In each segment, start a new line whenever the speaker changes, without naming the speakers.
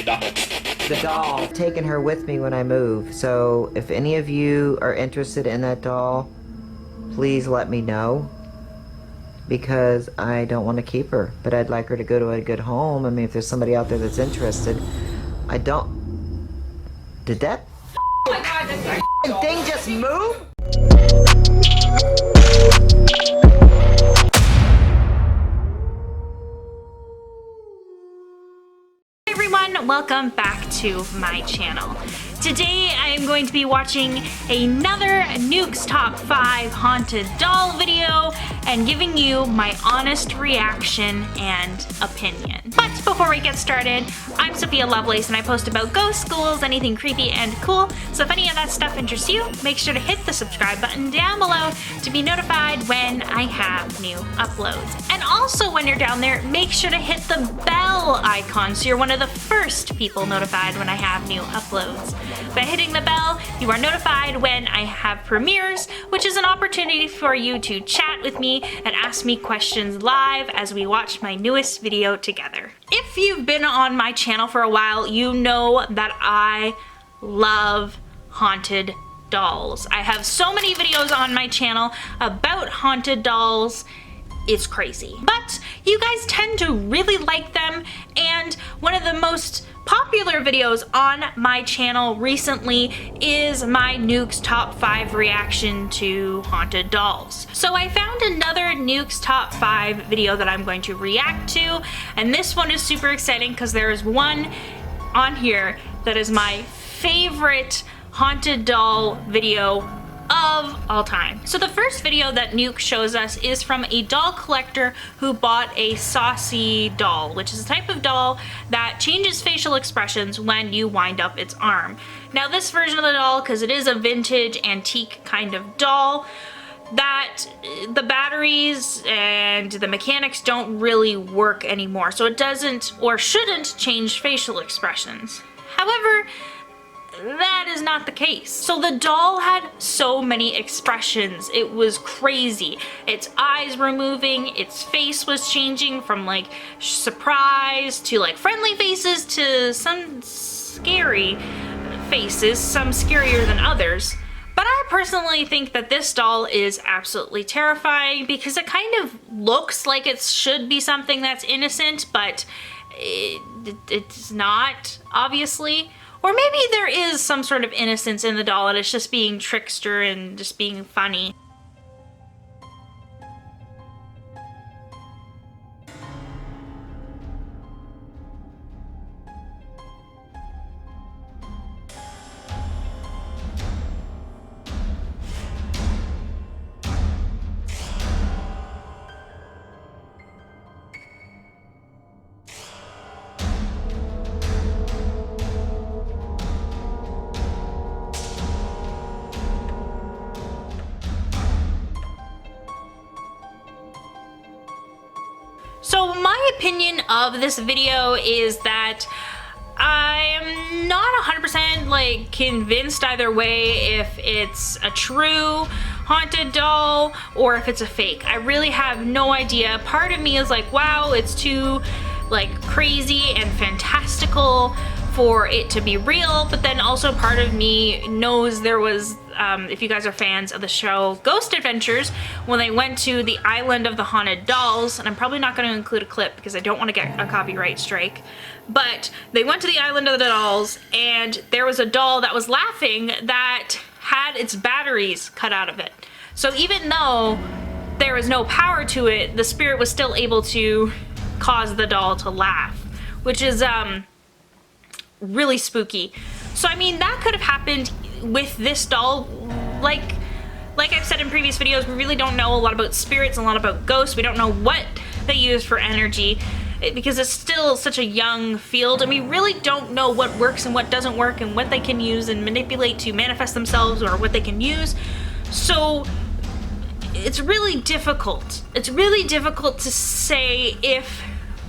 the doll. Taking her with me when I move. So if any of you are interested in that doll, please let me know. Because I don't want to keep her, but I'd like her to go to a good home. I mean, if there's somebody out there that's interested, I don't. Did that? Oh my God, that thing just moved?
Hey everyone, welcome back to my channel. Today I am going to be watching another Nuke's Top 5 Haunted Doll video and giving you my honest reaction and opinion. But before we get started, I'm Sophia Lovelace and I post about ghosts, schools, anything creepy and cool. So if any of that stuff interests you, make sure to hit the subscribe button down below to be notified when I have new uploads. And also when you're down there, make sure to hit the bell icon so you're one of the first people notified when I have new uploads. By hitting the bell, you are notified when I have premieres, which is an opportunity for you to chat with me and ask me questions live as we watch my newest video together. If you've been on my channel for a while, you know that I love haunted dolls. I have so many videos on my channel about haunted dolls. It's crazy. But you guys tend to really like them, and one of the most popular videos on my channel recently is my Nuke's Top 5 reaction to haunted dolls. So I found another Nuke's Top 5 video that I'm going to react to, and this one is super exciting because there is one on here that is my favorite haunted doll video of all time. So the first video that Nuke shows us is from a doll collector who bought a saucy doll, which is a type of doll that changes facial expressions when you wind up its arm. Now this version of the doll, because it is a vintage antique kind of doll, that the batteries and the mechanics don't really work anymore, so it doesn't or shouldn't change facial expressions. However, that is not the case. So the doll had so many expressions. It was crazy. Its eyes were moving, its face was changing from like surprise to like friendly faces to some scary faces, some scarier than others. But I personally think that this doll is absolutely terrifying because it kind of looks like it should be something that's innocent, but it's not, obviously. Or maybe there is some sort of innocence in the doll and it's just being trickster and just being funny. So my opinion of this video is that I'm not 100% like convinced either way if it's a true haunted doll or if it's a fake. I really have no idea. Part of me is like, wow, it's too like crazy and fantastical for it to be real, but then also part of me knows there was, if you guys are fans of the show Ghost Adventures, when they went to the island of the haunted dolls, and I'm probably not going to include a clip because I don't want to get a copyright strike, but they went to the island of the dolls and there was a doll that was laughing that had its batteries cut out of it. So even though there was no power to it, the spirit was still able to cause the doll to laugh, which is really spooky. So I mean, that could have happened with this doll. Like I've said in previous videos, we really don't know a lot about spirits, a lot about ghosts. We don't know what they use for energy because it's still such a young field, and we really don't know what works and what doesn't work and what they can use and manipulate to manifest themselves or what they can use. So it's really difficult. It's really difficult to say if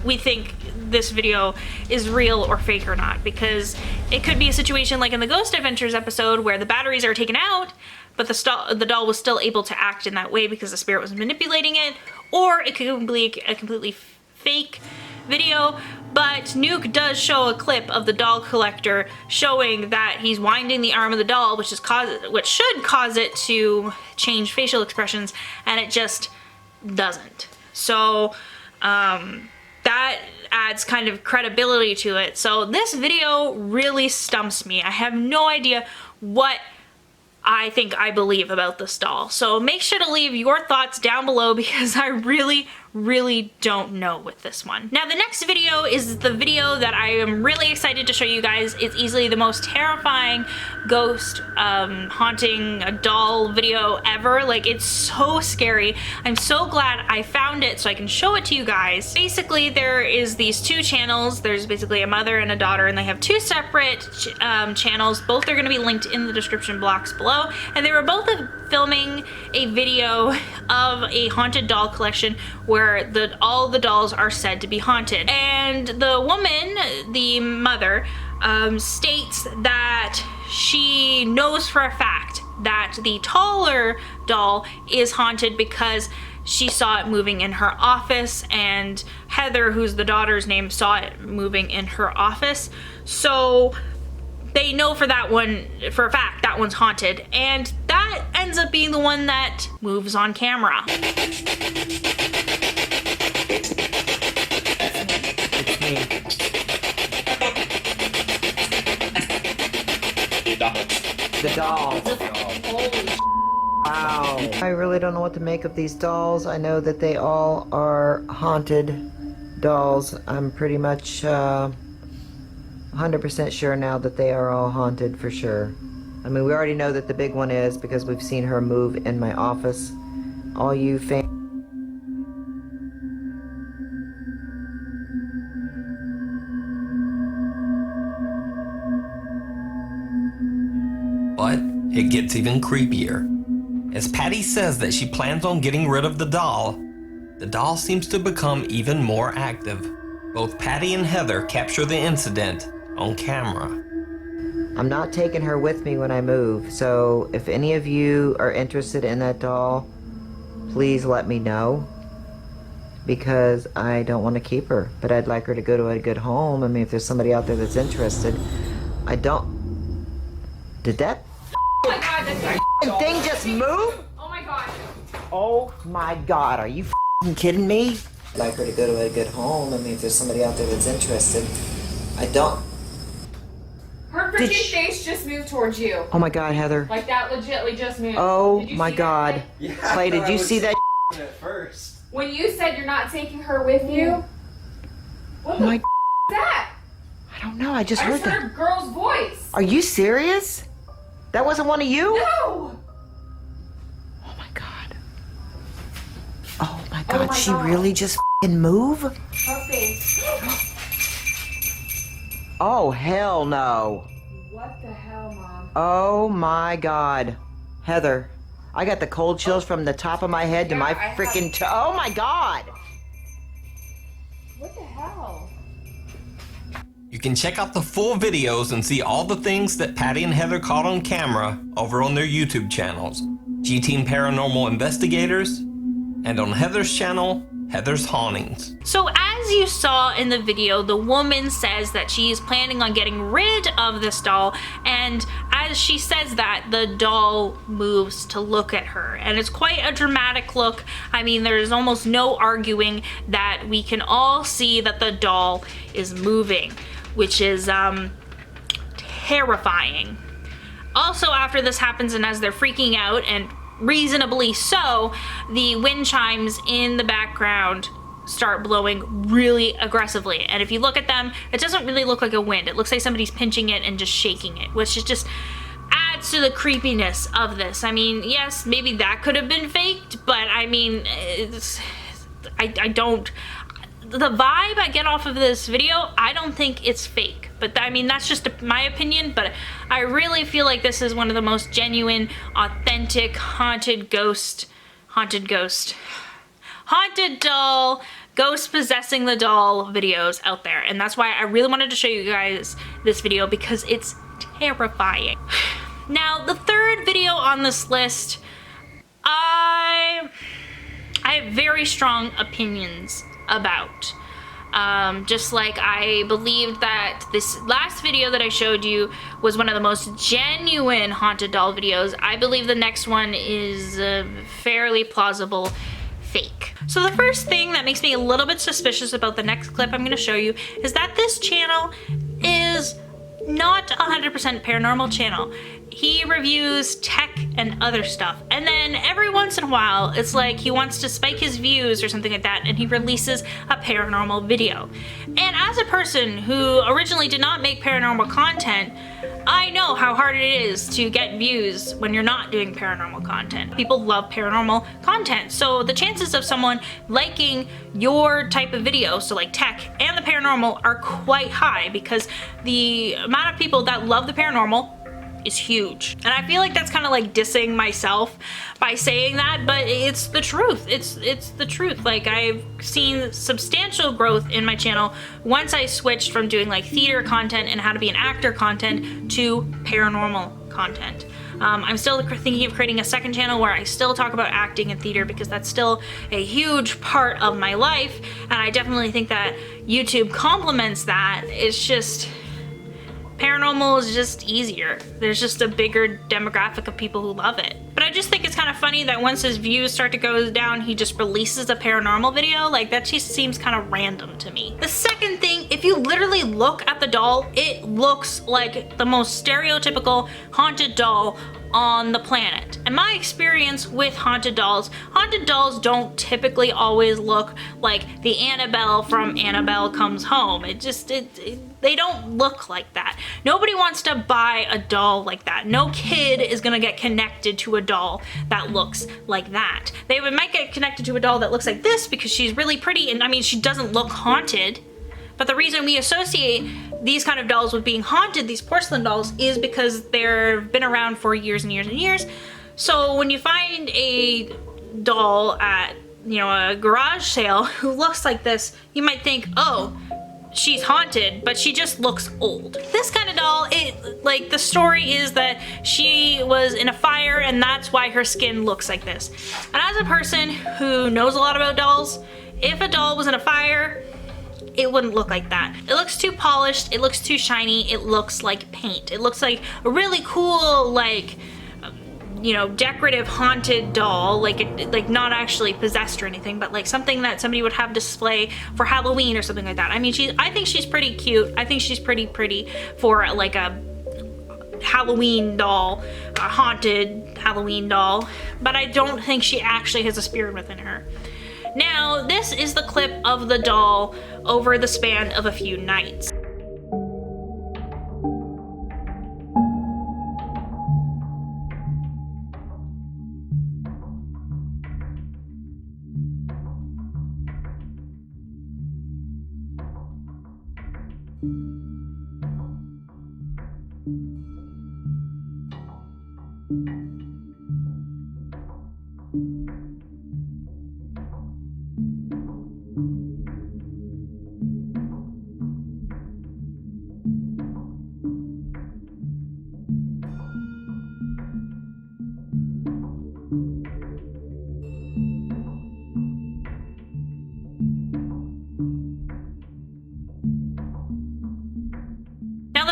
we think this video is real or fake or not, because it could be a situation like in the Ghost Adventures episode where the batteries are taken out, but the doll was still able to act in that way because the spirit was manipulating it, or it could be a completely fake video But Nuke does show a clip of the doll collector showing that he's winding the arm of the doll, which should cause it to change facial expressions, and it just doesn't. So that adds kind of credibility to it. So this video really stumps me. I have no idea what I think I believe about this doll. So make sure to leave your thoughts down below because I really don't know with this one. Now the next video is the video that I am really excited to show you guys. It's easily the most terrifying ghost haunting a doll video ever. Like, it's so scary. I'm so glad I found it so I can show it to you guys. Basically, there is these two channels. There's basically a mother and a daughter, and they have two separate channels. Both are going to be linked in the description box below, and they were both filming a video of a haunted doll collection where all the dolls are said to be haunted. And the woman, the mother, states that she knows for a fact that the taller doll is haunted because she saw it moving in her office, and Heather, who's the daughter's name, saw it moving in her office. So they know for a fact that one's haunted, and that ends up being the one that moves on camera.
It's me. The doll. Wow. I really don't know what to make of these dolls. I know that they all are haunted dolls. I'm pretty much 100% sure now that they are all haunted for sure. I mean, we already know that the big one is because we've seen her move in my office. All you fans.
But it gets even creepier. As Patty says that she plans on getting rid of the doll seems to become even more active. Both Patty and Heather capture the incident on camera.
I'm not taking her with me when I move, so if any of you are interested in that doll, please let me know, because I don't want to keep her, but I'd like her to go to a good home. I mean, if there's somebody out there that's interested. I don't... Did that
Oh my god, that's
thing just move?
Oh my god.
Oh my god, are you kidding me? I'd like her to go to a good home. I mean, if there's somebody out there that's interested. I don't...
Her freaking face just moved towards you.
Oh my god, Heather.
Like that legitly just moved.
Oh
Did you
my
see
god.
that?
Yeah,
Clay, did you see that?
at first?
When you said you're not taking her with you, what the
my...
is that?
I don't know, I just
I
heard
just
that.
heard a girl's voice.
Are you serious? That wasn't one of you?
No!
Oh my god. Oh my god,
my
she
God.
really just move?
Her face.
Oh hell no.
What the hell, Mom?
Oh my god. Heather, I got the cold chills from the top of my head to
Yeah,
my
I have-
freaking toe. Oh my god.
What the hell?
You can check out the full videos and see all the things that Patty and Heather caught on camera over on their YouTube channels, G-Team Paranormal Investigators, and on Heather's channel, Heather's Hauntings.
So as you saw in the video, the woman says that she is planning on getting rid of this doll, and as she says that, the doll moves to look at her, and it's quite a dramatic look. I mean, there's almost no arguing that we can all see that the doll is moving, which is terrifying. Also, after this happens and as they're freaking out, and reasonably so, the wind chimes in the background start blowing really aggressively. And if you look at them, it doesn't really look like a wind. It looks like somebody's pinching it and just shaking it, which is just adds to the creepiness of this. I mean, yes, maybe that could have been faked, but I mean, I don't... The vibe I get off of this video, I don't think it's fake. But I mean, that's just my opinion, but I really feel like this is one of the most genuine, authentic, haunted doll, ghost possessing the doll videos out there. And that's why I really wanted to show you guys this video, because it's terrifying. Now, the third video on this list, I have very strong opinions about. Just like I believed that this last video that I showed you was one of the most genuine haunted doll videos, I believe the next one is fairly plausible fake. So the first thing that makes me a little bit suspicious about the next clip I'm going to show you is that this channel is not 100% paranormal channel. He reviews tech and other stuff, and then every once in a while it's like he wants to spike his views or something like that, and he releases a paranormal video. And as a person who originally did not make paranormal content, I know how hard it is to get views when you're not doing paranormal content. People love paranormal content, so the chances of someone liking your type of video, so like tech and the paranormal, are quite high because the amount of people that love the paranormal is huge. And I feel like that's kind of like dissing myself by saying that, but it's the truth. It's the truth. Like, I've seen substantial growth in my channel once I switched from doing like theater content and how to be an actor content to paranormal content. I'm still thinking of creating a second channel where I still talk about acting and theater because that's still a huge part of my life, and I definitely think that YouTube complements that. It's just, paranormal is just easier. There's just a bigger demographic of people who love it. But I just think it's kind of funny that once his views start to go down, he just releases a paranormal video. Like, that just seems kind of random to me. The second thing, if you literally look at the doll, it looks like the most stereotypical haunted doll on the planet. And my experience with haunted dolls don't typically always look like the Annabelle from Annabelle Comes Home. They don't look like that. Nobody wants to buy a doll like that. No kid is gonna get connected to a doll that looks like that. They might get connected to a doll that looks like this because she's really pretty, and I mean, she doesn't look haunted. But the reason we associate these kind of dolls with being haunted, these porcelain dolls, is because they've been around for years and years and years. So when you find a doll at, you know, a garage sale who looks like this, you might think, oh, she's haunted, but she just looks old. This kind of doll, like, the story is that she was in a fire and that's why her skin looks like this. And as a person who knows a lot about dolls, if a doll was in a fire, it wouldn't look like that. It looks too polished, it looks too shiny, it looks like paint. It looks like a really cool, like, you know, decorative haunted doll, like not actually possessed or anything, but like something that somebody would have display for Halloween or something like that. I mean, I think she's pretty cute. I think she's pretty for like a Halloween doll, a haunted Halloween doll, but I don't think she actually has a spirit within her. Now, this is the clip of the doll over the span of a few nights.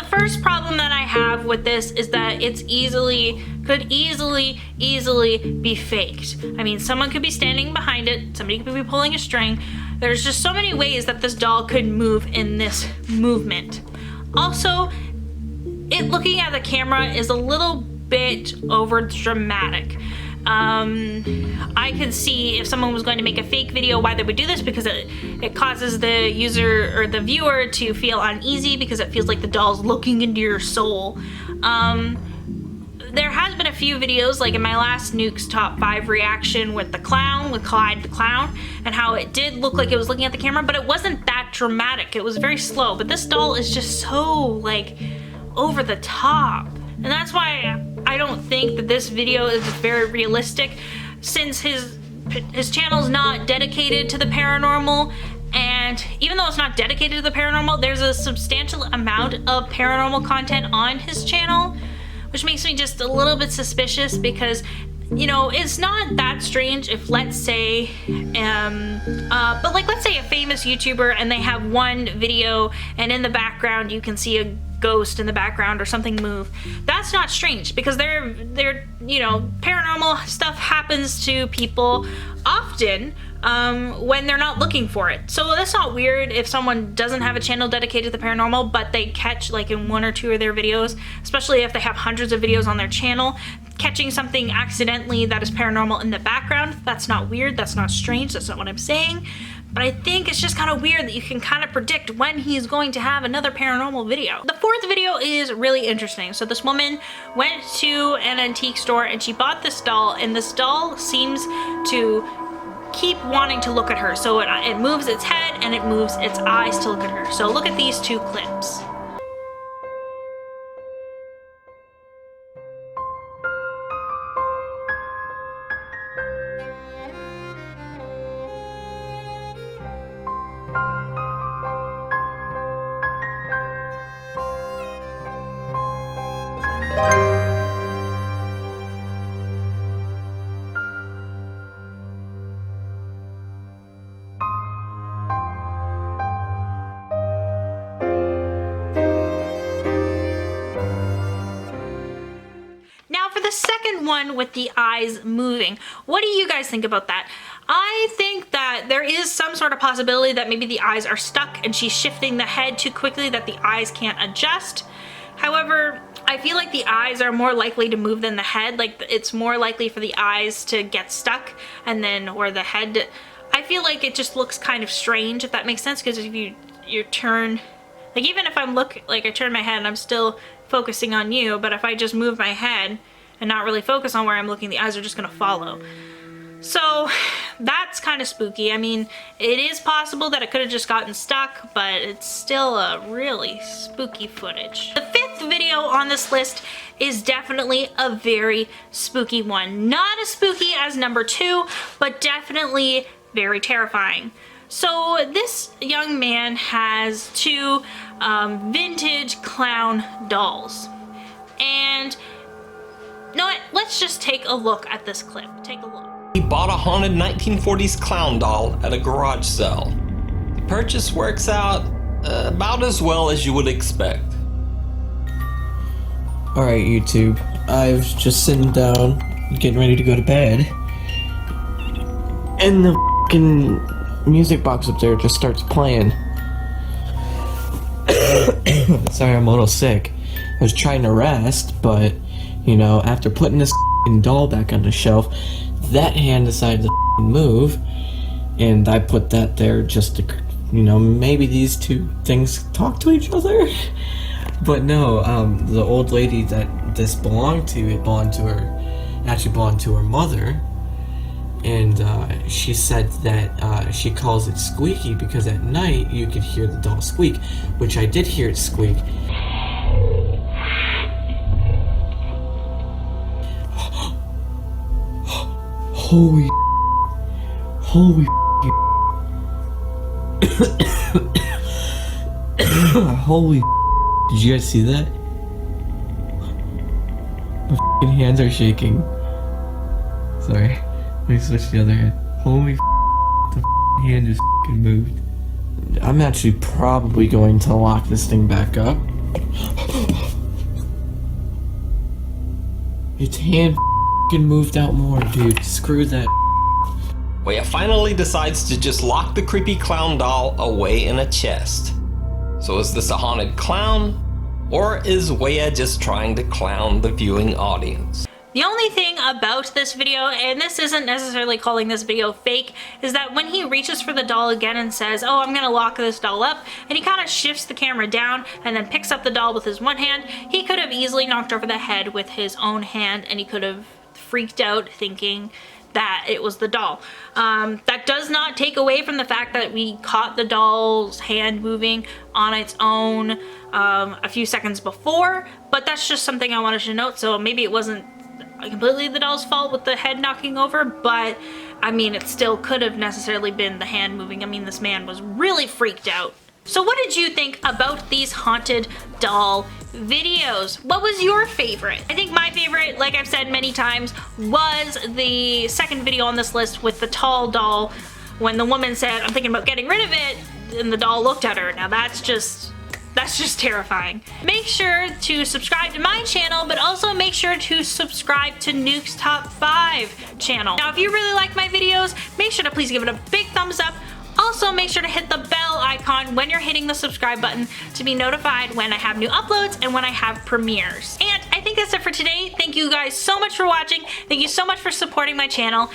First problem that I have with this is that it's could easily be faked. I mean, someone could be standing behind it, somebody could be pulling a string. There's just so many ways that this doll could move in this movement. Also, looking at the camera is a little bit over dramatic. I could see if someone was going to make a fake video why they would do this, because it causes the user or the viewer to feel uneasy because it feels like the doll's looking into your soul. There has been a few videos, like in my last NUKE'S top 5 reaction with the clown, with Clyde the clown, and how it did look like it was looking at the camera, but it wasn't that dramatic. It was very slow, but this doll is just so, like, over the top. And that's why I don't think that this video is very realistic, since his channel's not dedicated to the paranormal, and even though it's not dedicated to the paranormal, there's a substantial amount of paranormal content on his channel, which makes me just a little bit suspicious, because you know, it's not that strange if, let's say, but like, let's say a famous YouTuber and they have one video and in the background you can see a ghost in the background or something move. That's not strange because they're, you know, paranormal stuff happens to people often when they're not looking for it. So that's not weird if someone doesn't have a channel dedicated to the paranormal, but they catch, like in one or two of their videos, especially if they have hundreds of videos on their channel, catching something accidentally that is paranormal in the background. That's not weird, that's not strange, that's not what I'm saying. But I think it's just kind of weird that you can kind of predict when he's going to have another paranormal video. The fourth video is really interesting. So this woman went to an antique store and she bought this doll, and this doll seems to keep wanting to look at her. So it moves its head and it moves its eyes to look at her. So look at these two clips. Second one with the eyes moving. What do you guys think about that? I think that there is some sort of possibility that maybe the eyes are stuck and she's shifting the head too quickly that the eyes can't adjust. However, I feel like the eyes are more likely to move than the head. Like, it's more likely for the eyes to get stuck and then, or the head. I feel like it just looks kind of strange, if that makes sense, because if you turn, like, even if I'm I turn my head and I'm still focusing on you, but if I just move my head and not really focus on where I'm looking, the eyes are just gonna follow. So that's kind of spooky. I mean, it is possible that it could have just gotten stuck, but it's still a really spooky footage. The fifth video on this list is definitely a very spooky one. Not as spooky as number 2, but definitely very terrifying. So this young man has 2 vintage clown dolls. And you know what? Let's just take a look at this clip. Take a look.
He bought a haunted 1940s clown doll at a garage sale. The purchase works out about as well as you would expect.
Alright, YouTube. I was just sitting down, getting ready to go to bed, and the f***ing music box up there just starts playing. Sorry, I'm a little sick. I was trying to rest, but, you know, after putting this f***ing doll back on the shelf, that hand decided to f***ing move, and I put that there just to, you know, maybe these two things talk to each other? But no, the old lady that this belonged to, actually belonged to her mother, and she said that she calls it squeaky because at night you could hear the doll squeak, which I did hear it squeak. Holy holy did you guys see that? My f***ing hands are shaking. Sorry, let me switch the other hand. Holy the f***ing hand just f***ing moved. I'm actually probably going to lock this thing back up. Its hand f***ing moved out more, dude. Screw that.
Wea finally decides to just lock the creepy clown doll away in a chest. So is this a haunted clown, or is Wea just trying to clown the viewing audience?
The only thing about this video, and this isn't necessarily calling this video fake, is that when he reaches for the doll again and says, oh, I'm gonna lock this doll up, and he kind of shifts the camera down and then picks up the doll with his one hand, he could have easily knocked over the head with his own hand, and he could have freaked out thinking that it was the doll. That does not take away from the fact that we caught the doll's hand moving on its own a few seconds before, but that's just something I wanted to note. So maybe it wasn't completely the doll's fault with the head knocking over, but I mean, it still could have necessarily been the hand moving. I mean, this man was really freaked out. So what did you think about these haunted doll videos? What was your favorite? I think my favorite, like I've said many times, was the second video on this list with the tall doll, when the woman said, I'm thinking about getting rid of it, and the doll looked at her. Now that's just terrifying. Make sure to subscribe to my channel, but also make sure to subscribe to Nuke's Top 5 channel. Now, if you really like my videos, make sure to please give it a big thumbs up. Also, make sure to hit the bell icon when you're hitting the subscribe button to be notified when I have new uploads and when I have premieres. And I think that's it for today. Thank you guys so much for watching. Thank you so much for supporting my channel.